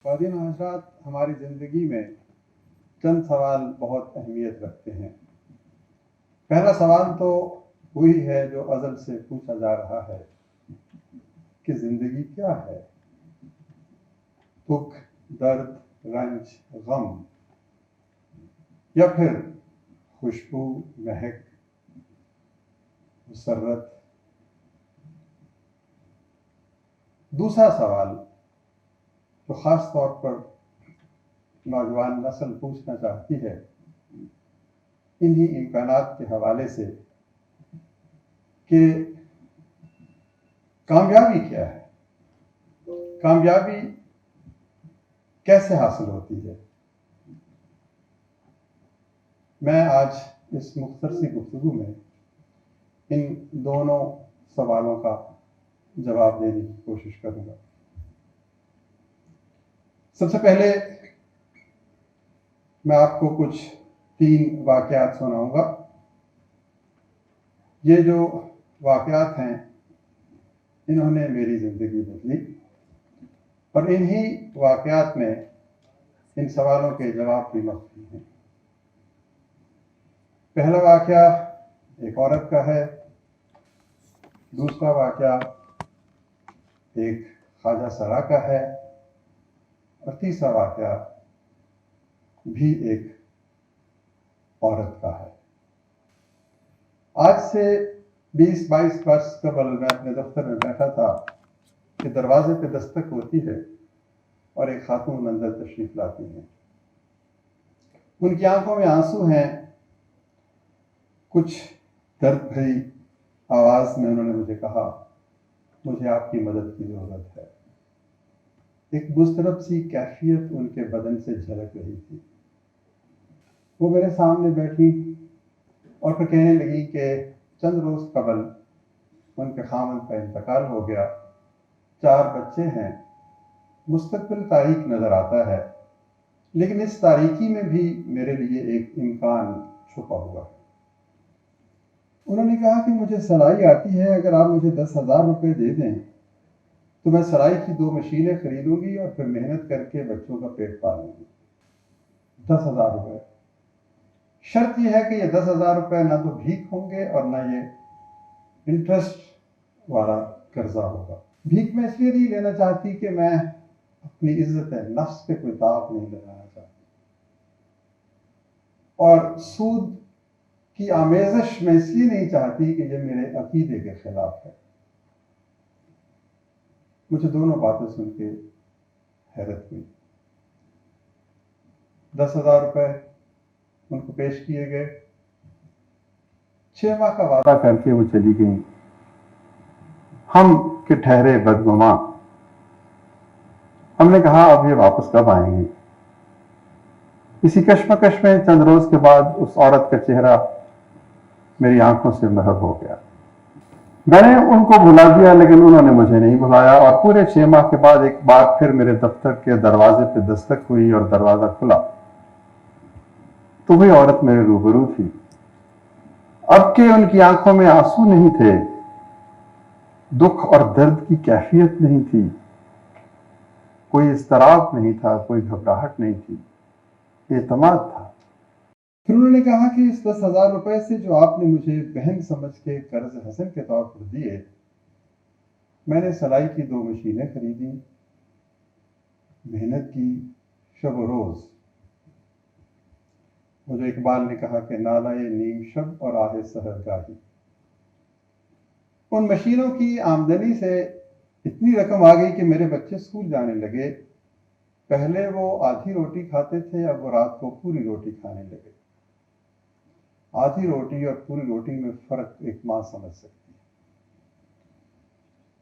ख्वातीन और हज़रात, हमारी ज़िंदगी में चंद सवाल बहुत अहमियत रखते हैं। पहला सवाल तो वही है जो अज़ल से पूछा जा रहा है कि ज़िंदगी क्या है। दुख, दर्द, रंज, गम, या फिर खुशबू, महक, मुसर्रत। दूसरा सवाल जो ख़ास तौर पर नौजवान नस्ल पूछना चाहती है, इन्हीं इम्कानात के हवाले से कि कामयाबी क्या है, कामयाबी कैसे हासिल होती है। मैं आज इस मुख्तसर सी गुफ्तगू में इन दोनों सवालों का जवाब देने की कोशिश करूंगा। सबसे पहले मैं आपको कुछ 3 वाक़यात सुनाऊंगा। ये जो वाक़यात हैं इन्होंने मेरी ज़िंदगी बदली और इन्हीं वाक़यात में इन सवालों के जवाब भी मख्फी हैं। पहला वाक़या एक औरत का है, दूसरा वाक़या एक ख्वाजा सरा का है और तीसरा वाक़या भी एक औरत का है। आज से 20-22 वर्ष कबल मैं अपने दफ्तर में बैठा था कि दरवाजे पे दस्तक होती है और एक खातून अंदर तशरीफ लाती हैं। उनकी आंखों में आंसू हैं। कुछ दर्द भरी आवाज़ में उन्होंने मुझे कहा, मुझे आपकी मदद की ज़रूरत है। एक मुस्तरब सी कैफियत उनके बदन से झलक रही थी। वो मेरे सामने बैठी और फिर कहने लगी कि चंद रोज़ कबल उनके खामन का इंतकाल हो गया, 4 बच्चे हैं, मुस्तकबिल तारीख नज़र आता है, लेकिन इस तारीकी में भी मेरे लिए एक इम्कान छुपा हुआ है। उन्होंने कहा कि मुझे सिलाई आती है, अगर आप मुझे 10,000 रुपये दे दें तो मैं सिलाई की 2 मशीनें खरीदूंगी और फिर मेहनत करके बच्चों का पेट पालूंगी। 10,000 रुपये। शर्त यह है कि ये 10,000 रुपये ना तो भीख होंगे और ना ये इंटरेस्ट वाला कर्जा होगा। भीख मैं इसलिए नहीं लेना चाहती कि मैं अपनी इज्जत नफ्स पे कोई दाग नहीं लगाना चाहती, और सूद की आमेज़श मैं इसलिए नहीं चाहती कि ये मेरे अकीदे के खिलाफ है। मुझे दोनों बातें सुन के हैरत हुई। 10,000 रुपये उनको पेश किए गए। 6 माह का वादा करके वो चली गई। हम के ठहरे बदगुमा। हमने कहा अब ये वापस कब आएंगे। इसी कश्मकश में चंद रोज के बाद उस औरत का चेहरा मेरी आंखों से महव हो गया। मैंने उनको बुला दिया लेकिन उन्होंने मुझे नहीं बुलाया और पूरे 6 माह के बाद एक बार फिर मेरे दफ्तर के दरवाजे पे दस्तक हुई और दरवाजा खुला तो वही औरत मेरे रूबरू थी। अब के उनकी आंखों में आंसू नहीं थे, दुख और दर्द की कैफियत नहीं थी, कोई इस्तराब नहीं था, कोई घबराहट नहीं थी, एतमाद था। फिर उन्होंने कहा कि इस 10,000 रुपए से जो आपने मुझे बहन समझ के कर्ज हसन के तौर पर दिए, मैंने सिलाई की 2 मशीनें खरीदी, मेहनत की शब रोज। मुझे इकबाल ने कहा कि नालाए नीम शब और आहे सहरगाही। उन मशीनों की आमदनी से इतनी रकम आ गई कि मेरे बच्चे स्कूल जाने लगे। पहले वो आधी रोटी खाते थे, अब वो रात को पूरी रोटी खाने लगे। आधी रोटी और पूरी रोटी में फर्क एक मां समझ सकती है।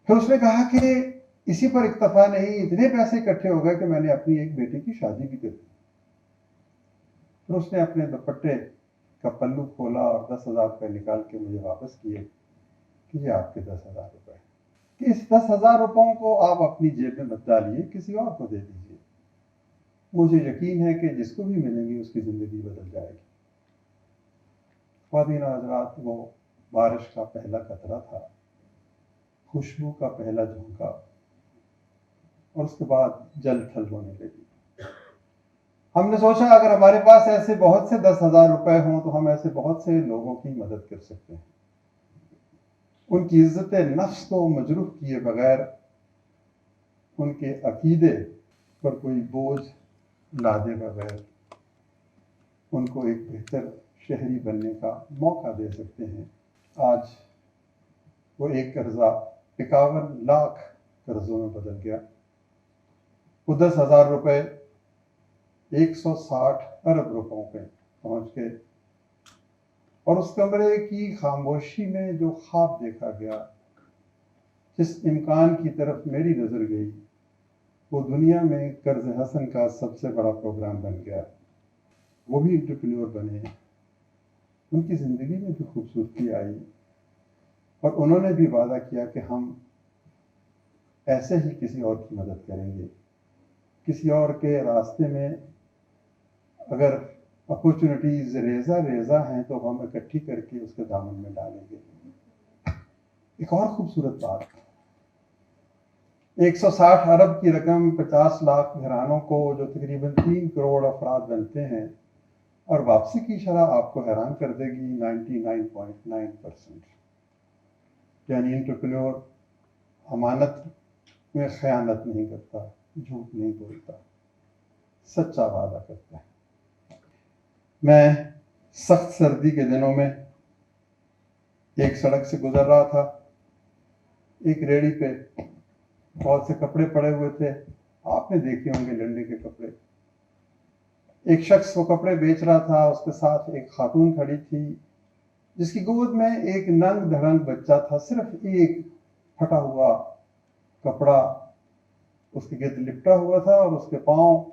फिर उसने कहा कि इसी पर इक्तफा नहीं, इतने पैसे इकट्ठे हो गए कि मैंने अपनी एक बेटी की शादी भी कर दी। फिर उसने अपने दुपट्टे का पल्लू खोला और 10,000 रुपये निकाल के मुझे वापस किए कि ये आपके 10,000 रुपये, कि इस 10,000 रुपयों को आप अपनी जेब में मत डालिए, किसी और को दे दीजिए। मुझे यकीन है कि जिसको भी मिलेंगी उसकी जिंदगी बदल जाएगी। ख्वातीन हज़रात, वो बारिश का पहला कतरा था, खुशबू का पहला झोंका, और उसके बाद जल थल होने लगी। हमने सोचा अगर हमारे पास ऐसे बहुत से 10,000 रुपए हों तो हम ऐसे बहुत से लोगों की मदद कर सकते हैं, उनकी इज्जत नफ्स को मजरूह किए बगैर, उनके अकीदे पर कोई बोझ लादे बगैर उनको एक बेहतर शहरी बनने का मौका दे सकते हैं। आज वो एक कर्जा 51 लाख कर्जों में बदल गया। वो 10,000 रुपए 160 अरब रुपयों पे पहुंच गए। और उस कमरे की खामोशी में जो ख्वाब देखा गया, जिस इम्कान की तरफ मेरी नजर गई, वो दुनिया में कर्ज हसन का सबसे बड़ा प्रोग्राम बन गया। वो भी एंटरप्रेन्योर बने, उनकी ज़िंदगी में भी खूबसूरती आई और उन्होंने भी वादा किया कि हम ऐसे ही किसी और की मदद करेंगे। किसी और के रास्ते में अगर अपॉर्चुनिटीज रेजा रेजा हैं तो हम इकट्ठी करके उसके दामन में डालेंगे। एक और खूबसूरत बात, 160 अरब की रकम 50 लाख घरानों को, जो तकरीबन 3 करोड़ अफराद बनते हैं, और वापसी की शरह आपको हैरान कर देगी, 99.9%। यानी एंटरप्रेन्योर अमानत में खयानत नहीं करता, झूठ नहीं बोलता, सच्चा वादा करता है। मैं सख्त सर्दी के दिनों में एक सड़क से गुजर रहा था। एक रेहड़ी पे बहुत से कपड़े पड़े हुए थे, आपने देखे होंगे लंडे के कपड़े। एक शख्स वो कपड़े बेच रहा था, उसके साथ एक खातून खड़ी थी जिसकी गोद में एक नंग धड़ंग बच्चा था। सिर्फ एक फटा हुआ कपड़ा उसके गिर्द लिपटा हुआ था और उसके पांव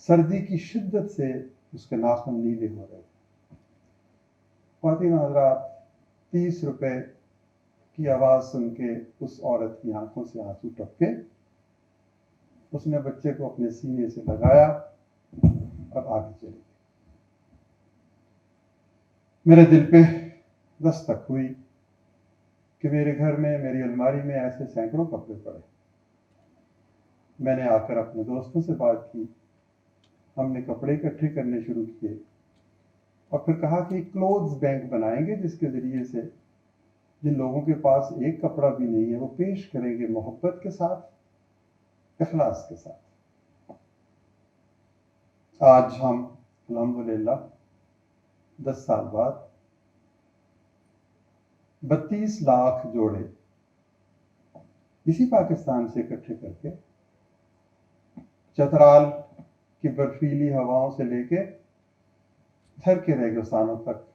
सर्दी की शिद्दत से उसके नाखून नीले हो रहे थे। ख्वातीन हज़रात, 30 रुपए की आवाज सुन के उस औरत की आंखों से आंसू टपके। उसने बच्चे को अपने सीने से लगाया और आगे चली गई। मेरे दिल पे दस्तक हुई कि मेरे घर में, मेरी अलमारी में ऐसे सैकड़ों कपड़े पड़े। मैंने आकर अपने दोस्तों से बात की, हमने कपड़े इकट्ठे करने शुरू किए और फिर कहा कि क्लोथ्स बैंक बनाएंगे जिसके जरिए से जिन लोगों के पास एक कपड़ा भी नहीं है वो पेश करेंगे मोहब्बत के साथ, इखलास के साथ। आज हम अल्हम्दुलिल्लाह 10 साल बाद 32 लाख जोड़े इसी पाकिस्तान से इकट्ठे करके चतराल की बर्फीली हवाओं से लेके थर के रेगिस्तानों तक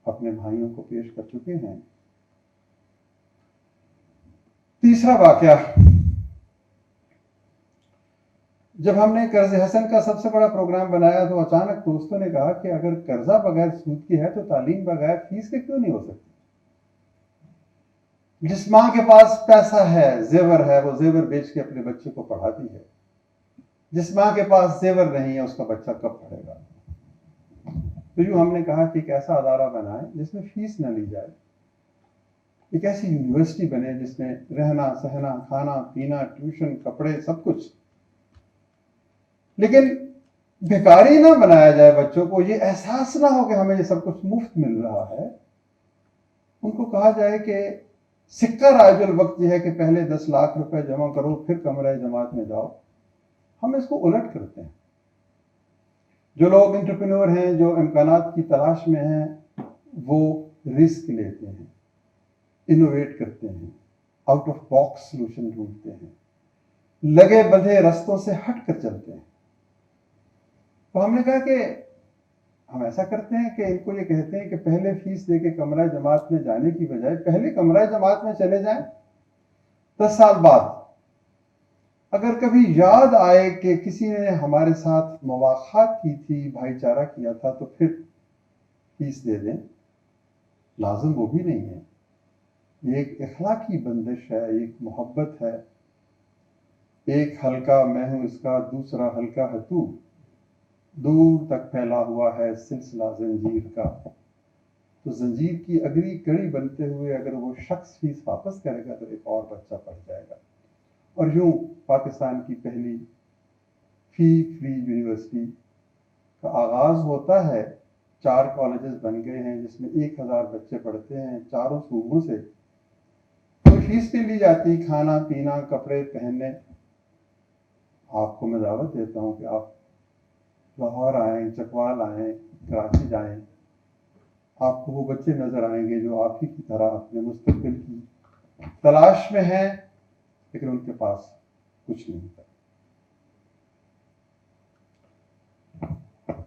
अपने भाइयों को पेश कर चुके हैं। तीसरा वाकया, जब हमने कर्ज हसन का सबसे बड़ा प्रोग्राम बनाया तो अचानक दोस्तों ने कहा कि अगर कर्जा बगैर सूद की है तो तालीम बगैर फीस के क्यों नहीं हो सकती। जिस माँ के पास पैसा है, जेवर है, वो जेवर बेच के अपने बच्चे को पढ़ाती है। जिस माँ के पास जेवर नहीं है उसका बच्चा कब पढ़ेगा। तो यूं हमने कहा कि एक ऐसा अदारा बनाए जिसमें फीस न ली जाए, एक ऐसी यूनिवर्सिटी बने जिसमें रहना सहना, खाना पीना, ट्यूशन, कपड़े, सब कुछ, लेकिन भिखारी ना बनाया जाए। बच्चों को ये एहसास ना हो कि हमें ये सब कुछ मुफ्त मिल रहा है। उनको कहा जाए कि सिक्का राजुल वक्त यह है कि पहले 10 लाख रुपए जमा करो फिर कमरा जमात में जाओ। हम इसको उलट करते हैं। जो लोग एंटरप्रेन्योर हैं, जो इम्कानात की तलाश में हैं, वो रिस्क लेते हैं, इनोवेट करते हैं, आउट ऑफ बॉक्स सोल्यूशन ढूंढते हैं, लगे बंधे रास्तों से हट कर चलते हैं। तो हमने कहा कि हम ऐसा करते हैं कि इनको ये कहते हैं कि पहले फीस देके कमरा जमात में जाने की बजाय पहले कमरा जमात में चले जाएं। 10 साल बाद अगर कभी याद आए कि किसी ने हमारे साथ मुवाखात की थी, भाईचारा किया था, तो फिर फीस दे दें। लाजिम वो भी नहीं है, ये एक इखलाकी बंदिश है, एक मोहब्बत है। एक हल्का मैं हूं इसका, दूसरा हल्का है तू, दूर तक फैला हुआ है सिलसिला जंजीर का। तो जंजीर की अगली कड़ी बनते हुए अगर वो शख्स फीस वापस करेगा तो एक और बच्चा पढ़ जाएगा। और यूं पाकिस्तान की पहली फी फ्री यूनिवर्सिटी का आगाज होता है। 4 कॉलेजेस बन गए हैं जिसमें 1000 बच्चे पढ़ते हैं चारों सूबों से। कोई फीस नहीं ली जाती, खाना पीना कपड़े पहनने। आपको मैं दावत देता हूं कि आप लाहौर आएँ, चकवाल आएँ, कराची जाएँ। आपको वो बच्चे नजर आएंगे जो आप ही की तरह अपने मुस्तकबिल की तलाश में हैं, लेकिन उनके पास कुछ नहीं था।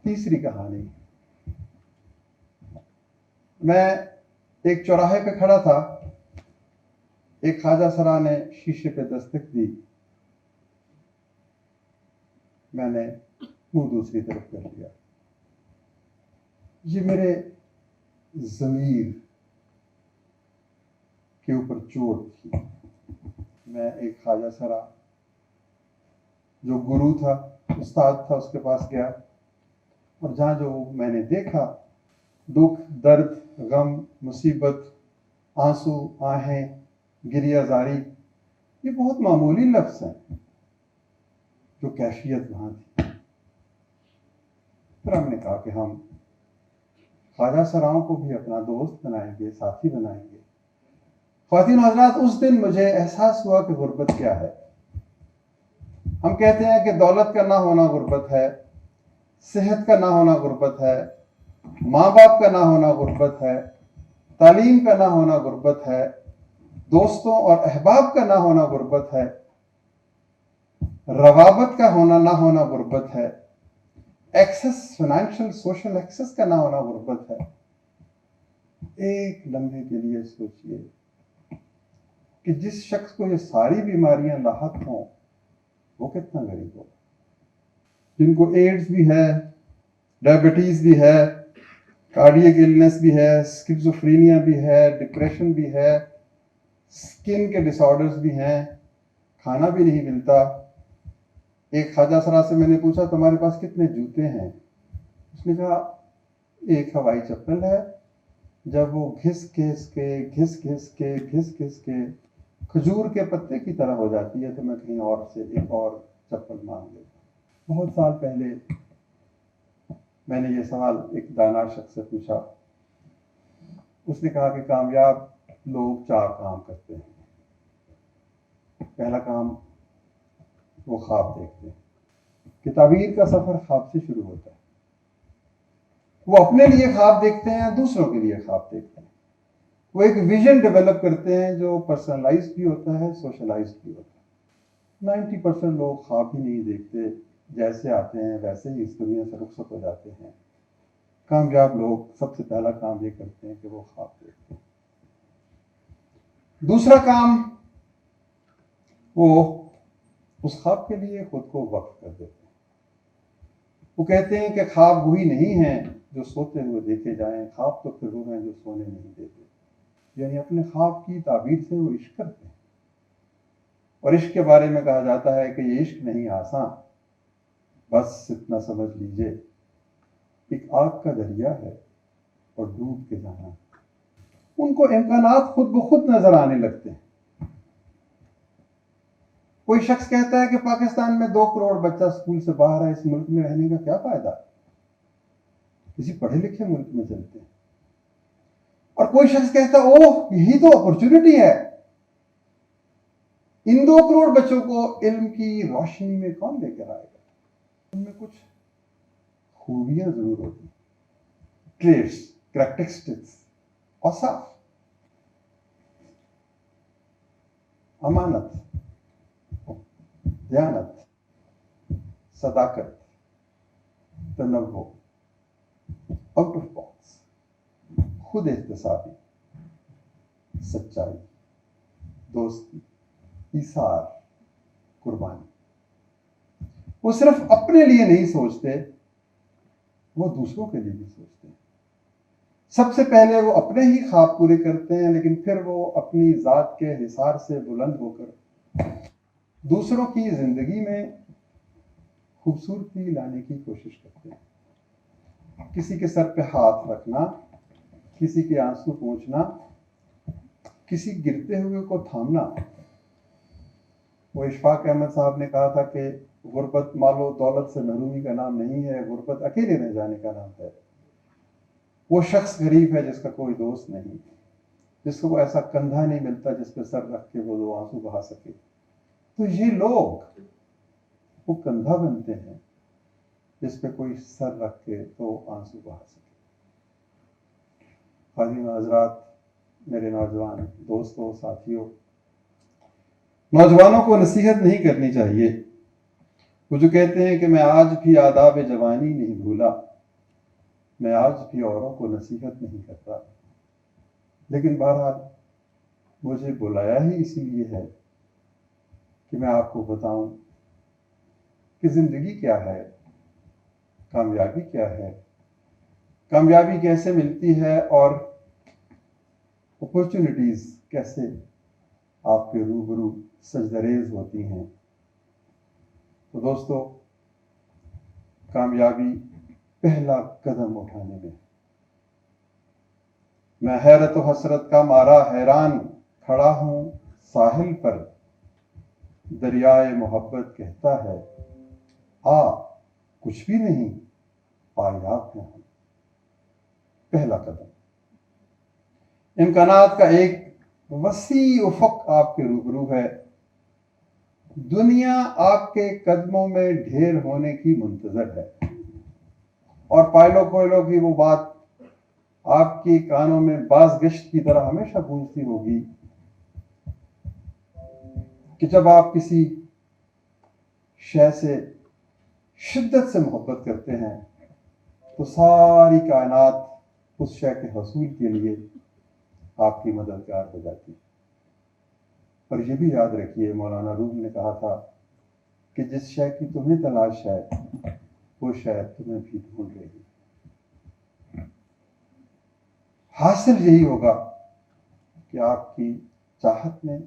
तीसरी कहानी, मैं एक चौराहे पे खड़ा था। एक ख्वाजा सरा ने शीशे पे दस्तक दी। मैंने मुंह दूसरी तरफ कर लिया। ये मेरे ज़मीर के ऊपर चोट थी। मैं एक ख्वाजा सरा जो गुरु था, उस्ताद था, उसके पास गया और जहाँ जो मैंने देखा, दुख, दर्द, गम, मुसीबत, आंसू, आहें, गिरियाजारी, ये बहुत मामूली लफ्ज़ हैं। जो कैफियत वहाँ थी, फिर हमने कहा कि हम ख्वाजा सराओं को भी अपना दोस्त बनाएंगे, साथी बनाएंगे। ख्वातीन हज़रात, उस दिन मुझे एहसास हुआ कि गुर्बत क्या है। हम कहते हैं कि दौलत का ना होना गुर्बत है, सेहत का ना होना गुर्बत है, माँ बाप का ना होना गुर्बत है, तालीम का ना होना गुर्बत है, दोस्तों और अहबाब का ना होना गुर्बत है, रवाबत का होना ना होना गुर्बत है, एक्सेस, फाइनेंशियल सोशल एक्सेस का ना होना गुर्बत है। एक लम्हे के लिए सोचिए कि जिस शख्स को ये सारी बीमारियां लाहक हों, वो कितना गरीब होगा। जिनको एड्स भी है, डायबिटीज भी है, कार्डियक इलनेस भी है, स्किज़ोफ्रेनिया भी है, डिप्रेशन भी है, स्किन के डिसऑर्डर्स भी हैं, खाना भी नहीं मिलता। एक ख्वाजा सरा से मैंने पूछा, तुम्हारे पास कितने जूते हैं? उसने कहा, एक हवाई चप्पल है। जब वो घिस घिस के खजूर के पत्ते की तरह हो जाती है तो मैं कहीं और से एक और चप्पल मांग लेता। बहुत साल पहले मैंने ये सवाल एक दाना शख्स से पूछा। उसने कहा कि कामयाब लोग 4 काम करते हैं। पहला काम, वो ख्वाब देखते हैं कि ताबीर का सफर ख्वाब से शुरू होता है। वो अपने लिए ख्वाब देखते हैं, दूसरों के लिए ख्वाब देखते हैं। वो एक विजन डेवलप करते हैं जो पर्सनलाइज्ड भी होता है, सोशलाइज्ड भी होता है। 90% लोग ख्वाब ही नहीं देखते, जैसे आते हैं वैसे ही इस दुनिया से रुखसत हो जाते हैं। कामयाब लोग सबसे पहला काम ये करते हैं कि वो ख्वाब देखते हैं। दूसरा काम, वो उस ख्वाब के लिए खुद को वक्फ कर देते हैं। वो कहते हैं कि ख्वाब वही नहीं है जो सोते हुए देखे जाएं, ख्वाब तो फिर वो हैं जो सोने नहीं देते। यानी अपने ख्वाब की ताबीर से वो इश्क करते हैं। और इश्क के बारे में कहा जाता है कि ये इश्क नहीं आसान, बस इतना समझ लीजिए, एक आग का दरिया है और डूब के जाना। उनको इम्कानात खुद ब खुद नजर आने लगते हैं। कोई शख्स कहता है कि पाकिस्तान में 2 करोड़ बच्चा स्कूल से बाहर है, इस मुल्क में रहने का क्या फायदा? किसी पढ़े लिखे मुल्क में चलते हैं। और कोई शख्स कहता है, ओह यही तो अपॉर्चुनिटी है। इन 2 करोड़ बच्चों को इल्म की रोशनी में कौन लेकर आएगा? उनमें कुछ खूबियां जरूर होती, ट्रेड्स, कैरेक्टरिस्टिक्स, औसाफ, अमानत, दयानत, सदाकत, तनव्वु, आउट ऑफ बॉक्स, खुद एहतसाबी, सच्चाई, दोस्ती, ईसार, कुर्बानी। वो सिर्फ अपने लिए नहीं सोचते, वो दूसरों के लिए भी सोचते हैं। सबसे पहले वो अपने ही ख्वाब पूरे करते हैं, लेकिन फिर वो अपनी जात के हिसार से बुलंद होकर दूसरों की जिंदगी में खूबसूरती लाने की कोशिश करते हैं। किसी के सर पे हाथ रखना, किसी के आंसू पोंछना, किसी गिरते हुए को थामना, वो इशफाक अहमद साहब ने कहा था कि गुर्बत मालो दौलत से महरूमी का नाम नहीं है, गुर्बत अकेले रह जाने का नाम है। वो शख्स गरीब है जिसका कोई दोस्त नहीं, जिसको वो ऐसा कंधा नहीं मिलता जिस पे सर रख के वो दो आंसू बहा सके। तो ये लोग वो कंधा बनते हैं जिस पे कोई सर रख के तो आंसू बहा सके। खादिम हजरात, मेरे नौजवान दोस्तों, साथियों, नौजवानों को नसीहत नहीं करनी चाहिए। वो जो कहते हैं कि मैं आज भी आदाब जवानी नहीं भूला, मैं आज भी औरों को नसीहत नहीं करता, लेकिन बहरहाल मुझे बुलाया ही इसीलिए है कि मैं आपको बताऊं कि जिंदगी क्या है, कामयाबी क्या है, कामयाबी कैसे मिलती है और अपॉर्चुनिटीज कैसे आपके रूबरू सजदरेज होती हैं। तो दोस्तों, कामयाबी पहला कदम उठाने में। मैं हैरत व हसरत का मारा हैरान खड़ा हूं साहिल पर, दरियाए मोहब्बत कहता है आ कुछ भी नहीं पायाब हैं हम। पहला कदम। इम्कानात का एक वसी उफक आपके रूबरू है, दुनिया आपके कदमों में ढेर होने की मुंतजर है। और पायलो कोयलो की वो बात आपके कानों में बाज गश्त की तरह हमेशा गूंजती होगी कि जब आप किसी शय से शिद्दत से मोहब्बत करते हैं तो सारी कायनात उस शय के हसूल के लिए आपकी मददगार हो जाती है। और ये भी याद रखिए, मौलाना रूम ने कहा था कि जिस शय की तुम्हें तलाश है वो शायद तुम्हें भी ढूंढ रही है। हासिल यही होगा कि आपकी चाहत में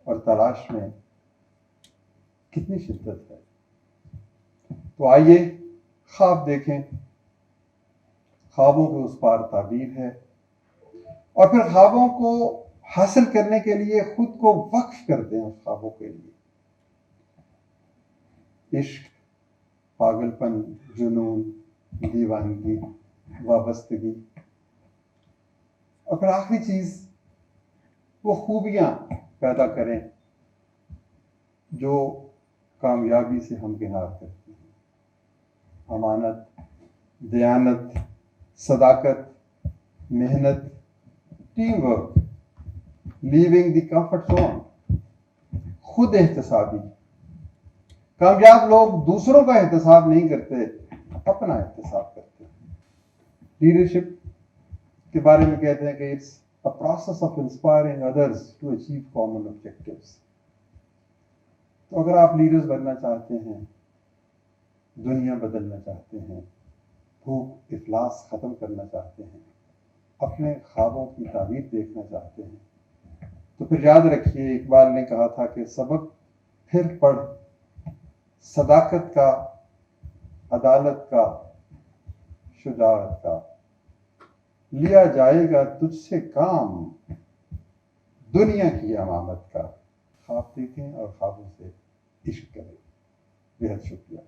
और तलाश में कितनी शिद्दत है। तो आइए ख्वाब देखें, ख्वाबों के उस पार ताबीर है, और फिर ख्वाबों को हासिल करने के लिए खुद को वक्फ कर दें उस ख्वाबों के लिए। इश्क, पागलपन, जुनून, दीवानगी, वाबस्तगी, और फिर आखिरी चीज वो खूबियां पैदा करें जो कामयाबी से हमकिनार करती हैं। अमानत, दयानत, सदाकत, मेहनत, team work, leaving the comfort zone, खुद एहतसाबी। कामयाब लोग दूसरों का एहतसाब नहीं करते, अपना एहतसाब करते हैं। लीडरशिप के बारे में कहते हैं कि it's a process of inspiring others to achieve common objectives. तो अगर आप लीडर्स बनना चाहते हैं, दुनिया बदलना चाहते हैं, भूख इफलास खत्म करना चाहते हैं, अपने ख्वाबों की ताबीर देखना चाहते हैं, तो फिर याद रखिए, इकबाल ने कहा था कि सबक फिर पढ़, सदाकत का, अदालत का, शुजाअत का, लिया जाएगा तुझसे काम, दुनिया की अमामत का। ख्वाब देखें और ख्वाबों से इश्क करें। बेहद शुक्रिया।